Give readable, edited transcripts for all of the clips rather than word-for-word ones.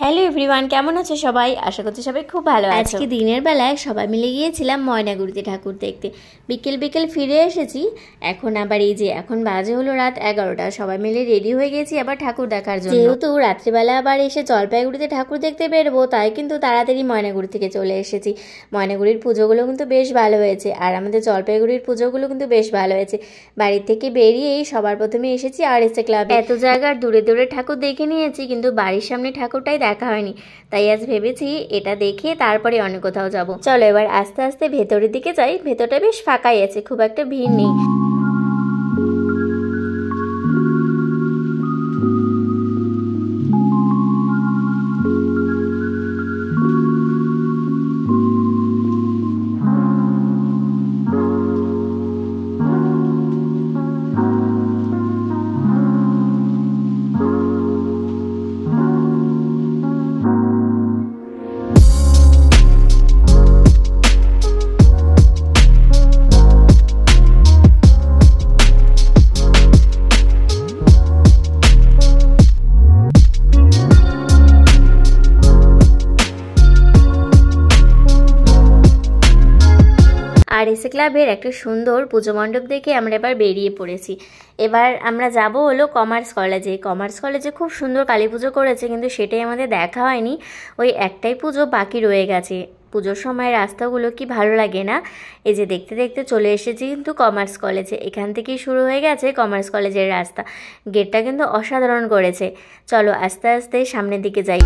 Hello everyone, কেমন আছো সবাই? আশা করছি সবাই খুব ভালো আছো। আজকে দিনের বেলায় সবাই মিলে গিয়েছিলাম ময়নাগুড়িতে ঠাকুর দেখতে। বিকেল ফিরে এসেছি। এখন আবার এই যে এখন বাজে হলো রাত 11টা। সবাই মিলে রেডি হয়ে গেছি আবার ঠাকুর দেখার জন্য। যেহেতু রাত্রিবেলা আবার এসে জলপাইগুড়িতে ঠাকুর দেখতে বেরবো, তাই কিন্তু তাড়াতাড়ি ময়নাগুড়ি থেকে চলে এসেছি। ময়নাগুড়ির পুজোগুলো কিন্তু বেশ ভালো হয়েছে, আর আমাদের জলপাইগুড়ির পুজোগুলো কিন্তু বেশ ভালো হয়েছে। বাড়ির থেকে বেরিয়েই সবার প্রথমে এসেছি RSA ক্লাবে। এত জায়গার দূরে দূরে ঠাকুর দেখে নিয়েছি, কিন্তু বাড়ির সামনে ঠাকুরটাই দেখা হয়নি। তাই আজ ভেবেছি এটা দেখে তারপরে অন্য কোথাও যাব। চলো এবার আস্তে আস্তে ভেতরের দিকে যাই। ভেতরটা বেশ ফাঁকাই আছে, খুব একটা ভিড় নেই। RSA ক্লাবের একটা সুন্দর পুজো মণ্ডপ দেখে আমরা এবার বেরিয়ে পড়েছি। এবার আমরা যাব হলো কমার্স কলেজে। কমার্স কলেজে খুব সুন্দর কালী পুজো করেছে, কিন্তু সেটাই আমাদের দেখা হয়নি। ওই একটাই পুজো বাকি রয়ে গেছে। পুজোর সময় রাস্তাগুলো কি ভালো লাগে না। এই যে দেখতে দেখতে চলে এসেছি কিন্তু কমার্স কলেজে। এখান থেকেই শুরু হয়ে গেছে কমার্স কলেজের রাস্তা। গেটটা কিন্তু অসাধারণ করেছে। চলো আস্তে আস্তে সামনের দিকে যাই।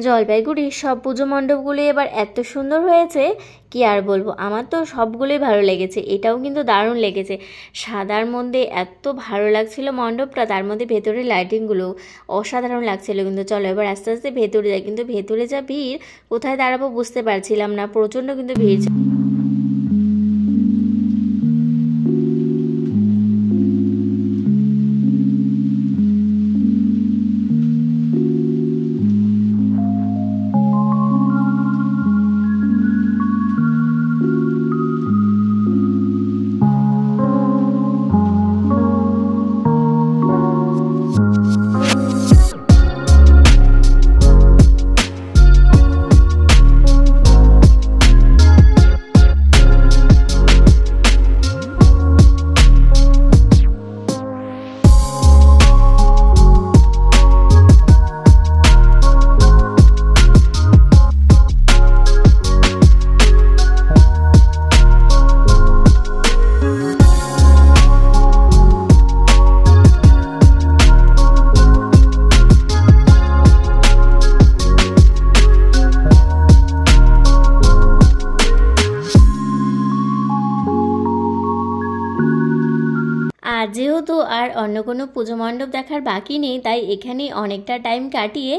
জলপাইগুড়ির সব পুজো মণ্ডপগুলি এবার এত সুন্দর হয়েছে কি আর বলবো। আমার তো সবগুলোই ভালো লেগেছে। এটাও কিন্তু দারুণ লেগেছে। সাদার মধ্যে এত ভালো লাগছিল মণ্ডপটা, তার মধ্যে ভেতরের লাইটিংগুলো অসাধারণ লাগছিল। কিন্তু চলো এবার আস্তে আস্তে ভেতরে যাই। কিন্তু ভেতরে যা ভিড়, কোথায় দাঁড়াবো বুঝতে পারছিলাম না। প্রচণ্ড কিন্তু ভিড়। আর যেহেতু আর অন্য কোনো পুজো মণ্ডপ দেখার বাকি নেই, তাই এখানেই অনেকটা টাইম কাটিয়ে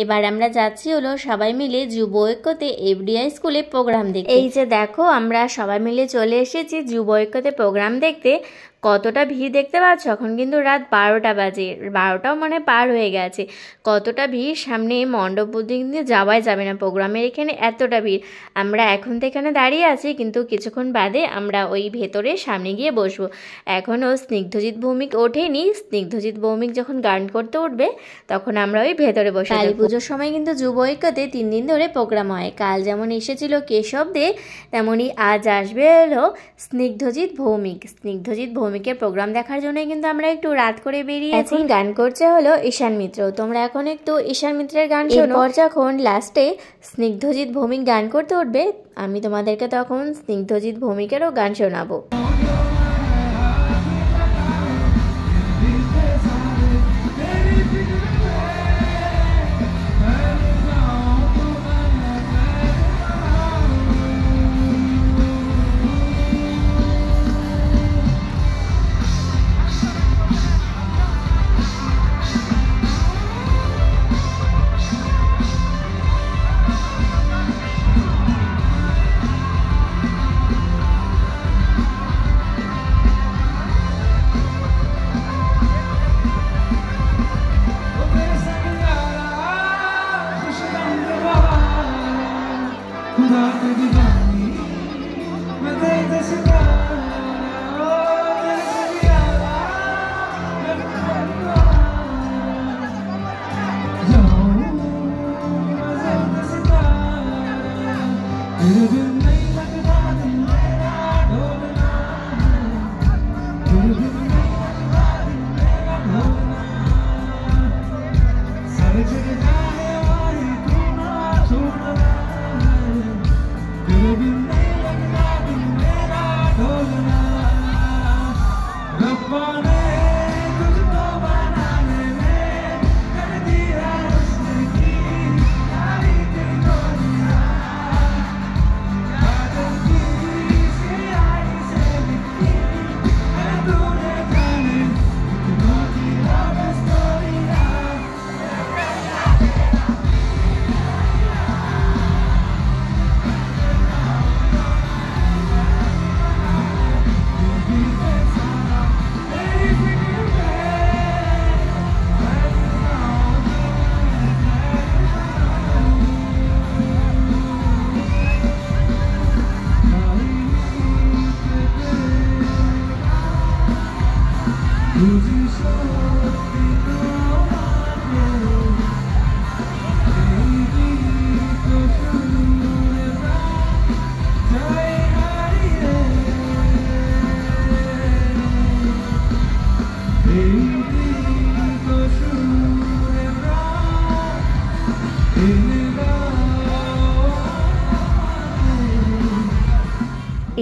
এবার আমরা যাচ্ছি হলো সবাই মিলে যুব ঐক্যতে FDI স্কুলে প্রোগ্রাম দেখতে। এই যে দেখো আমরা সবাই মিলে চলে এসেছি যুব ঐক্যতে প্রোগ্রাম দেখতে। কতটা ভিড় দেখতে পাচ্ছ। এখন কিন্তু রাত 12টা বাজে, 12টাও মানে পার হয়ে গেছে। কতটা ভিড়, সামনে মণ্ডপ বুদ্ধি কিন্তু যাওয়াই যাবে না। প্রোগ্রামের এখানে এতটা ভিড়। আমরা এখন তো এখানে দাঁড়িয়ে আছি, কিন্তু কিছুক্ষণ বাদে আমরা ওই ভেতরে সামনে গিয়ে বসবো। এখনও স্নিগ্ধজিৎ ভৌমিক ওঠেনি। স্নিগ্ধজিৎ ভৌমিক যখন গান করতে উঠবে তখন আমরা ওই ভেতরে বসে। কালী পুজোর সময় কিন্তু যুব ঐক্যতে 3 দিন ধরে প্রোগ্রাম হয়। কাল যেমন এসেছিল কেশব দে, তেমনই আজ আসবে হলো স্নিগ্ধজিৎ ভৌমিক। স্নিগ্ধজিৎ ভৌমিকের প্রোগ্রাম দেখার জন্যই কিন্তু আমরা একটু রাত করে বেরিয়ে এখন গান করছে হলো ঈশান মিত্র। তোমরা এখন একটু ঈশান মিত্রের গান শোনো। যখন লাস্টে স্নিগ্ধজিৎ ভৌমিক গান করতে উঠবে, আমি তোমাদেরকে তখন স্নিগ্ধজিৎ ভৌমিকেরও গান শোনাবো। खुदा की दीवानी मैं तेरे सिवा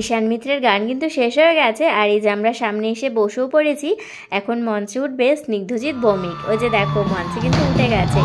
ঈশান মিত্রের গান কিন্তু শেষ হয়ে গেছে, আর এই যে আমরা সামনে এসে বসেও পড়েছি। এখন মঞ্চে উঠবে স্নিগ্ধজিৎ ভৌমিক। ওই যে দেখো মঞ্চে কিন্তু উঠে গেছে।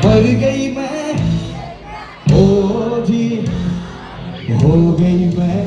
मर गई मैं ओ जी हो गई मैं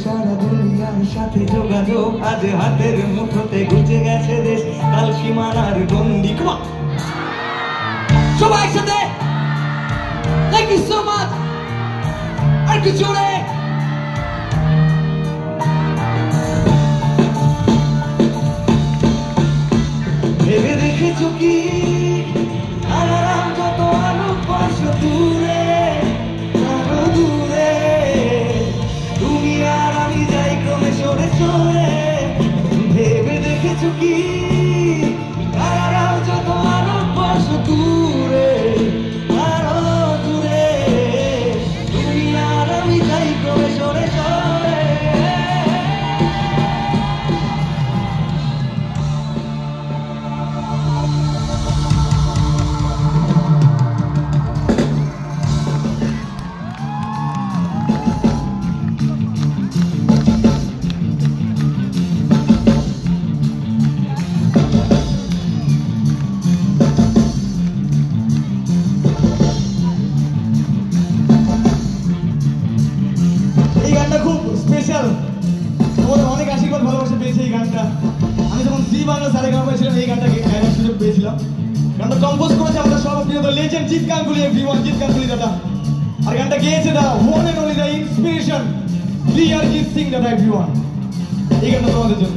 সারা দুনিয়ার সাথে যোগাযোগ আজ হাতের মুঠোতে গুজে গেছে দেশ কাল সীমানার গন্ডি সবাই সাথে থ্যাংক ইউ সো মাচ আর কি জোরে ভেবে দেখেছো কি আরাম যত আলোক বর্ষ দূরে স্পেশাল, তোমাদের অনেক আশীর্বাদ ভালোবাসা পেয়েছি এই গানটা। আমি যখন জি বাংলা সারে গান পেয়েছিলাম এই গানটা গাইবার সুযোগ পেয়েছিলাম। গানটা কম্পোজ করেছে আমাদের সর্বপ্রিয় লেজেন্ড জিৎ গাঙ্গুলি, এভরিওয়ান জিৎ গাঙ্গুলি দাদা। আর গানটা গেয়েছে the one and only the inspiration Arijit Singh দাদা, এভরিওয়ান। এই গানটা তোমাদের জন্য।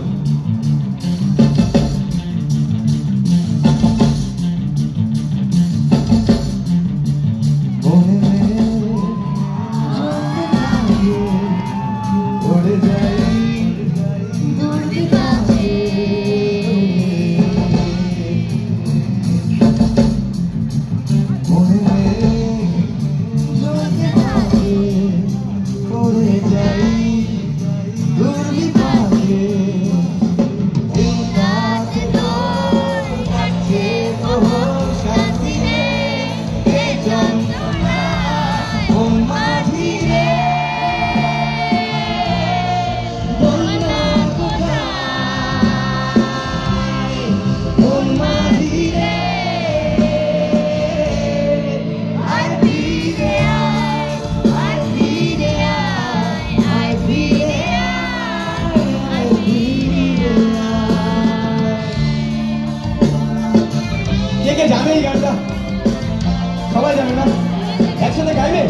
জানে এই গানটা? সবাই জানে না? একসাথে গাইবে?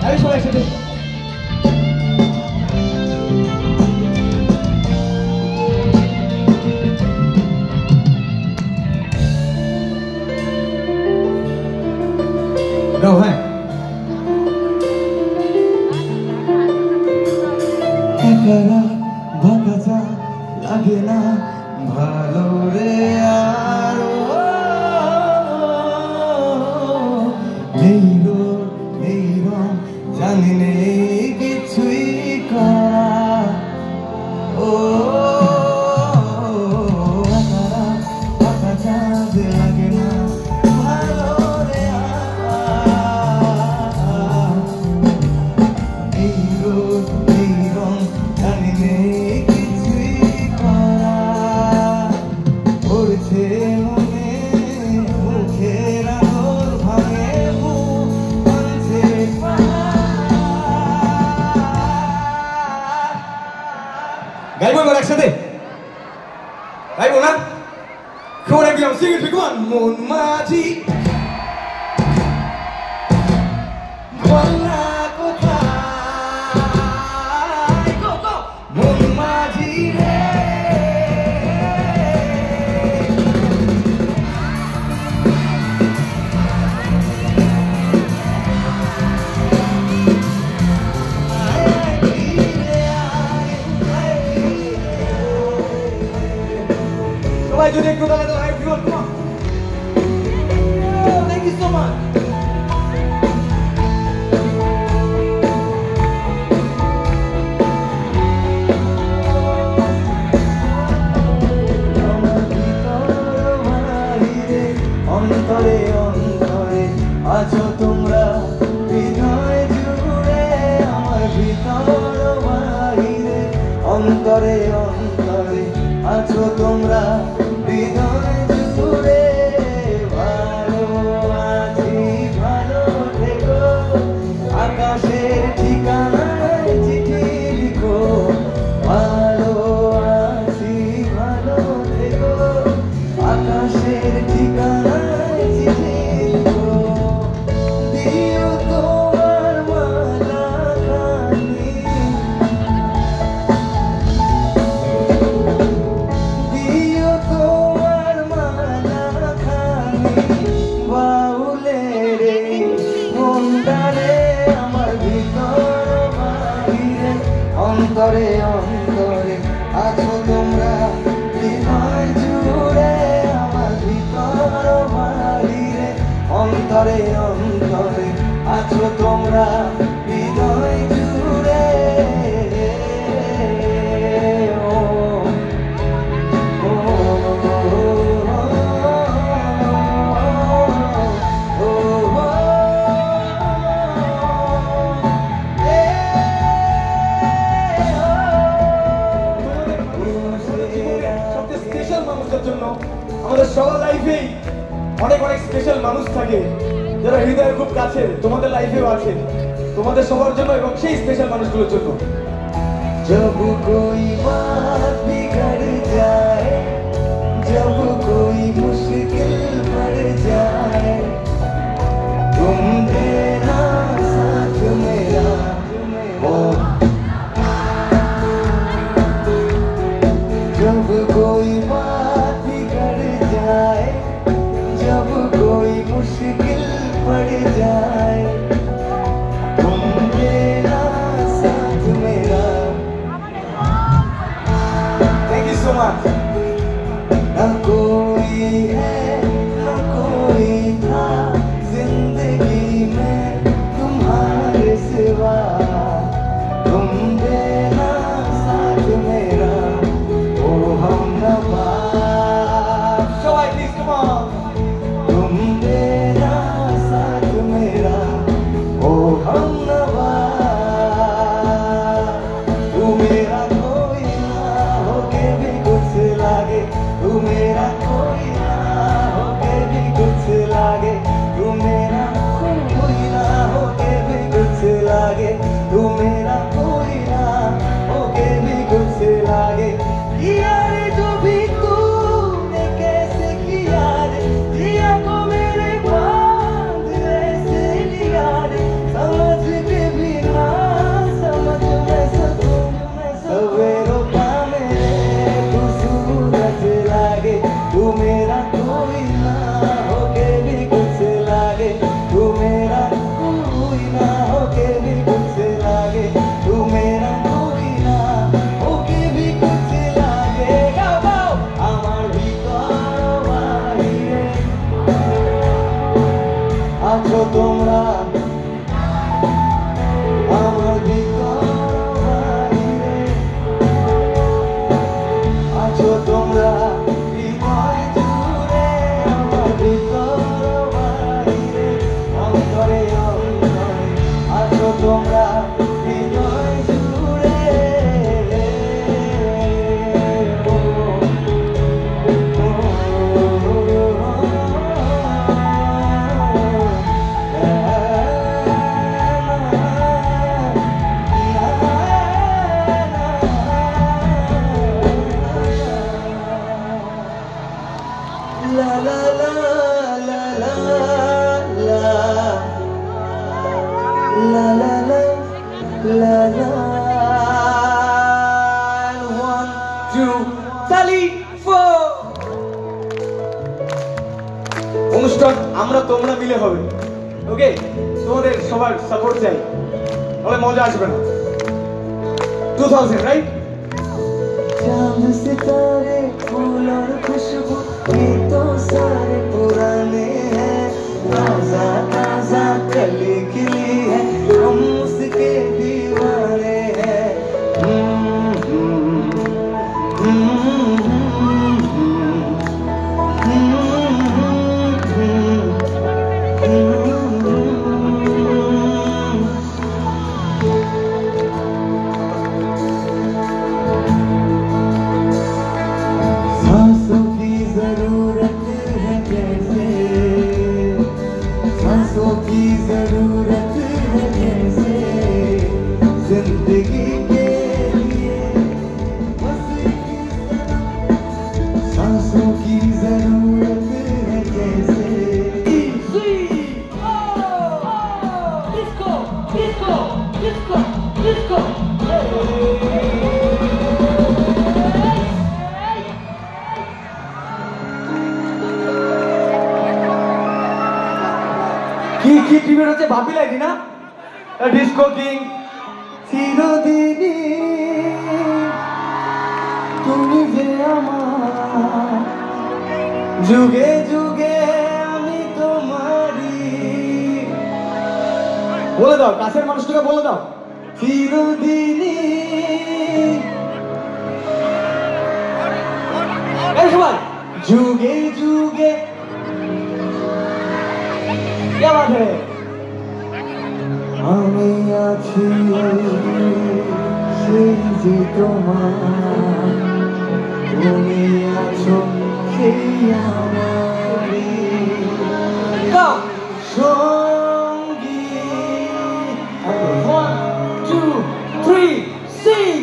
আরে সবাই একসাথে। গাও, হ্যাঁ। একারা ভাঙা লাগে না ভালো রে আরো, এই রং জানি নেই কিছুই করা। ও একারা ভাঙা লাগে না ভালো রে এই রং জানি নেই কিছুই করা। পড়ছে মনে মুখের আলোর ভাঙে ভাঙছে গাইবো এবার একসাথে? গাইবো না? খবর একদম সিঙ্গেল বিকমান মন মাঝি বলনা কোথায়, মন মাঝি রে সবাই যদি একটু দাঁড়াতে হয় viewer, come on. Oh, thank you so much. অন্তরে অন্তরে আছো তোমরা হৃদয় জুড়ে, আমার ভিতর বাহিরে অন্তরে অন্তরে আছো তোমরা হৃদয় জুড়ে। ভালো আছি ভালো থেকো, আকাশের ঠিকানায় চিঠি লিখো। ভালো আছি ভালো থেকো, আকাশের ঠিকানায় চিঠি লিখো। দিও তোমার মালা খানি, দিও তোমার মালা খানি। বাউলের এই মনটারে আমার ভিতর বাহিরে অন্তরে অন্তরে আছো তোমরা হৃদয় জুড়ে, আমার ভিতর বাহিরে অন্তরে অন্তরে আছো তোমরা হৃদয় জুড়ে। ও ও সবচেয়ে স্পেশাল মানুষদের জন্য আমাদের সবার লাইফেই অনেক অনেক স্পেশাল মানুষ থাকে যারা হৃদয়ের খুব কাছে, তোমাদের লাইফেও আছে। তোমাদের সবার জন্য এবং সেই স্পেশাল মানুষগুলোর জন্য जब कोई बात बिगड़ जाए, जब कोई मुश्किल पड़ जाए, तुम देना साथ मेरा। जब कोई बात बिगड़ जाए, जब कोई मुश्किल पड़ जाए, तुम देना साथ मेरा। Thank you so much. न कोई है न कोई था जिंदगी में तुम्हारे सिवा, तुम देना साथ मेरा। ओ हमनवा, सबाई प्लीज कम ऑन। तुम देना साथ मेरा, ओ हमनवा। तू मेरा कोई ना होके भी कुछ लागे, तू मेरा कोई ना होके भी कुछ लागे, तू मेरा कोई ना होके भी कुछ लागे, तू मेरा कोई ना होके भी कुछ लागे। किया रे जो भी तूने कैसे किया रे, जिया को मेरे बांध ऐसे लिया रे, समझ के भी ना समझ मैं सकूं, सवेरों का मेरे तू सूरज लागे, तू मेरा कोई ना होके भी कुछ लागे, तू मेरा कोई ना होके भी कुछ लागे, तू मेरा कोई ना होके भी कुछ लागे। गाओ गाओ আমার ভিতর বাহিরে আছো তোমরা, আমার ভিতর বাহিরে আছো তোমরা, হৃদয় জুড়ে আমার ভিতর বাহিরে, অন্তরে অন্তরে আছো তোমরা, হৃদয় জুড়ে। La la la la la la la la la la la. 1 2 তালি 4। অনুষ্ঠান আমরা তোমরা মিলে হবে, ওকে? তোমাদের সবার সাপোর্ট চাই, তাহলে মজা আসবে না। 2000 রাইট? चांद सितारे फूल और खुशबू ये तो सारे पुराने हैं, ताजा ताजा कली खिली है, हम उसके दीवाने हैं। सांसों की जरूरत है जैसे, सांसों की जरूरत है जैसे, जिंदगी के लिए बस सांसों की जरूरत है जैसे। डिस्को डिस्को डिस्को डिस्को কি টিমের হচ্ছে ভাবি লাগি না, ডিস্কো কিং। চিরদিনই তুমি যে আমার, যুগে যুগে আমি তোমারই। বলে দাও, কাছের মানুষটাকে বলে দাও, চিরদিনই। এই সবাই যুগে যুগে। क्या बात है? আমি আছি সেই যে তোমার, তুমি আছো সেই আমারই সঙ্গী। 1 2 3 sing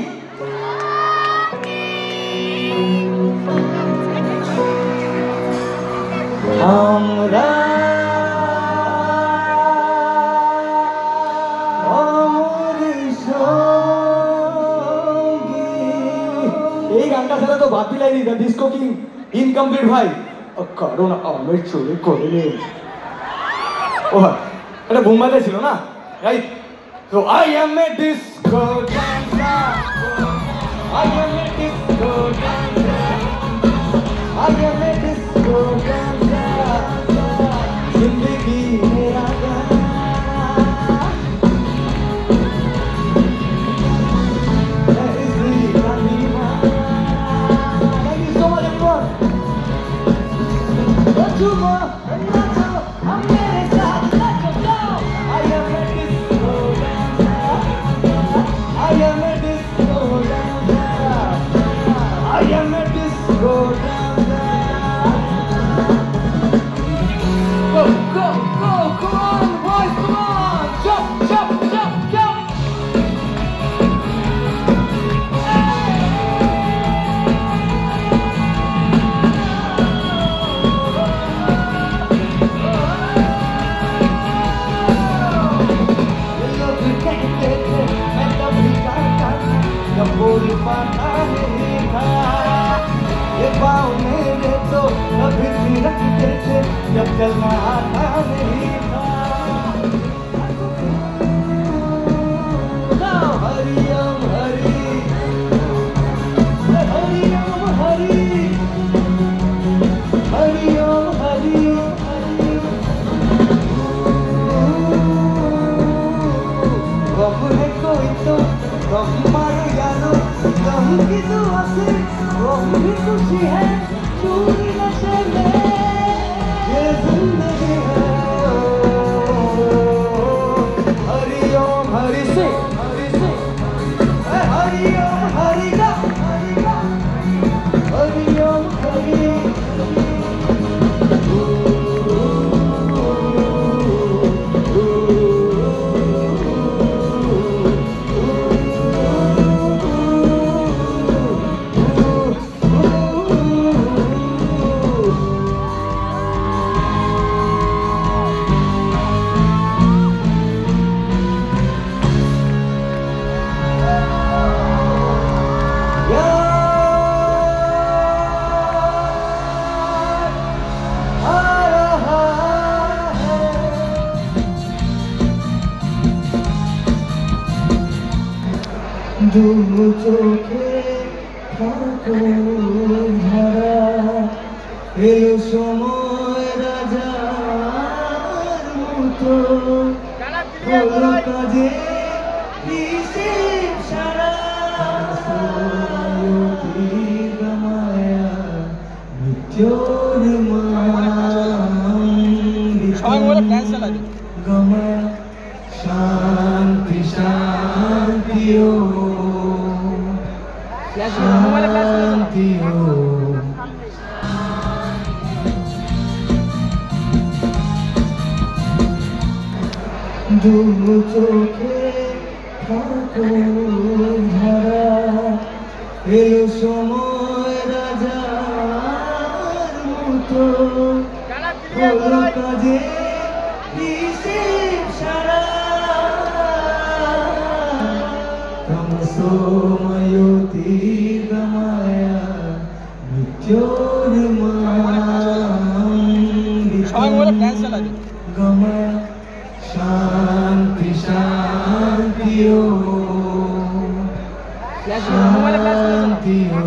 গানটা ছাড়া তো বাতিলাই দ্য ডিস্কো কিং ইনকমপ্লিট ভাই কারণ আমার চলে করে নে ও ভাই এটা বোম্বাইতে ছিল না রাইট তো I M A disco dancer I am a disco dancer. I am a disco dancer. जिंदगी मेरा गाना है इसी का दीवाना. Thank you so much everyone. बचूंगा नाचो हम मेरे साथ नाचो जाओ. I am a disco dancer. I am a disco dancer. I am a disco dancer. Go, go, go, come on, boys, come on. Jump, jump, jump, jump. मैं तब भी गाता था जब बोल पाता नहीं था. ये पाँव मेरे तो कभी थिरकते थे जब चलना आता नहीं था. हरि ओम हरि हरि ओम हरि हरि ओम हरि. गम है कोई तो गम मारो यारो गम की दुआ से गम भी खुशी है चूरी नशे में ये जिंदगी है. हरि ओम हरि से हरि ओम हरि का हरि ओम हरि. দু চোখে থাকো ধরা এলো সময় রাজার মতো হলো কাজে হিসেব সারা. মায়া মৃত্যুর গমা শান্তি শান্তি ও শান্তি ও. দু চোখে থাকো ধরা এলো সময় রাজার মতো হলো কাজে হিসেব সারা. তমসোময়তি গমায়া মৃত্যুর গমায়া শান্তি শান্তি ও শান্তি ও.